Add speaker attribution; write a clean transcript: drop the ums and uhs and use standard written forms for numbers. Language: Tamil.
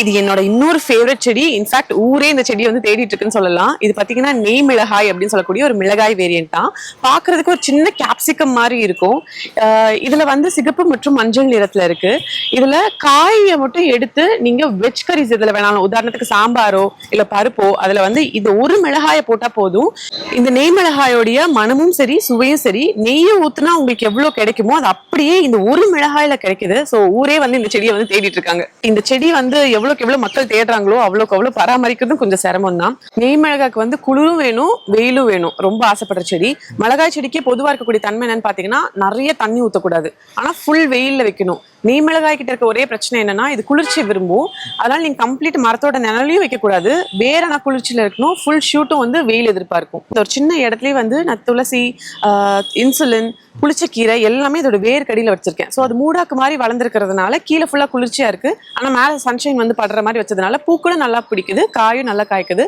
Speaker 1: இது என்னோட இன்னொரு ஃபேவரட் செடி. இன்ஃபேக்ட் ஊரே இந்த செடியை வந்து தேடிட்டு இருக்குன்னு சொல்லலாம். இது பாத்தீங்கன்னா நெய் மிளகாய் அப்படின்னு சொல்லக்கூடிய ஒரு மிளகாய் வேரியன்ட் தான். பாக்குறதுக்கு ஒரு சின்ன கேப்சிகம் மாதிரி இருக்கும். இதுல வந்து சிகப்பு மற்றும் மஞ்சள் நிறத்துல இருக்கு. இதுல காயை மட்டும் எடுத்து நீங்க வெஜ் கரிஸ் இதுல வேணாலும், உதாரணத்துக்கு சாம்பாரோ இல்ல பருப்போ, அதுல வந்து இது ஒரு மிளகாயை போட்டா போதும். இந்த நெய் மிளகாயோடைய மனமும் சரி சுவையும் சரி, நெய்யை ஊத்துனா உங்களுக்கு எவ்வளவு கிடைக்குமோ அது அப்படியே இந்த ஒரு மிளகாயில கிடைக்குது. ஸோ ஊரே வந்து இந்த செடியை வந்து தேடிட்டு இருக்காங்க. இந்த செடி வந்து எவ்வளவு மக்கள் தேடுறாங்களோ அவ்வளவுக்கு அவ்வளவு பராமரிக்கிறதும் கொஞ்சம் சிரமம் தான். நெய் மிளகாய்க்கு வந்து குளிரும் வேணும், வெயிலும் வேணும். ரொம்ப ஆசைப்படுற செடி. மிளகாய் செடிக்கு பொதுவா இருக்கக்கூடிய தன்மை என்னன்னு பாத்தீங்கன்னா, நிறைய தண்ணி ஊற்றக்கூடாது, ஆனா ஃபுல் வெயில்ல வைக்கணும். நெய் மிளகாய் கிட்ட இருக்க ஒரே பிரச்சனை என்னன்னா, இது குளிர்ச்சி விரும்பும். அதனால நீங்க கம்ப்ளீட் மரத்தோட நிழலையும் வைக்கக்கூடாது, வேற நான் குளிர்ச்சியில இருக்கணும். ஃபுல் ஷூட்டும் வந்து வெயில் எதிர்பார்க்கும். இந்த ஒரு சின்ன இடத்துலயே வந்து நான் துளசி, இன்சுலின், புளிச்சக்கீரை எல்லாமே இதோட வேர் கடியில வச்சிருக்கேன். ஸோ அது மூடாக்கு மாதிரி வளர்ந்துருக்கிறதுனால கீழே ஃபுல்லா குளிர்ச்சியா இருக்கு. ஆனா மேல சன்ஷைன் வந்து படுற மாதிரி வச்சதுனால பூக்களும் நல்லா பிடிக்குது, காயும் நல்லா காய்க்குது.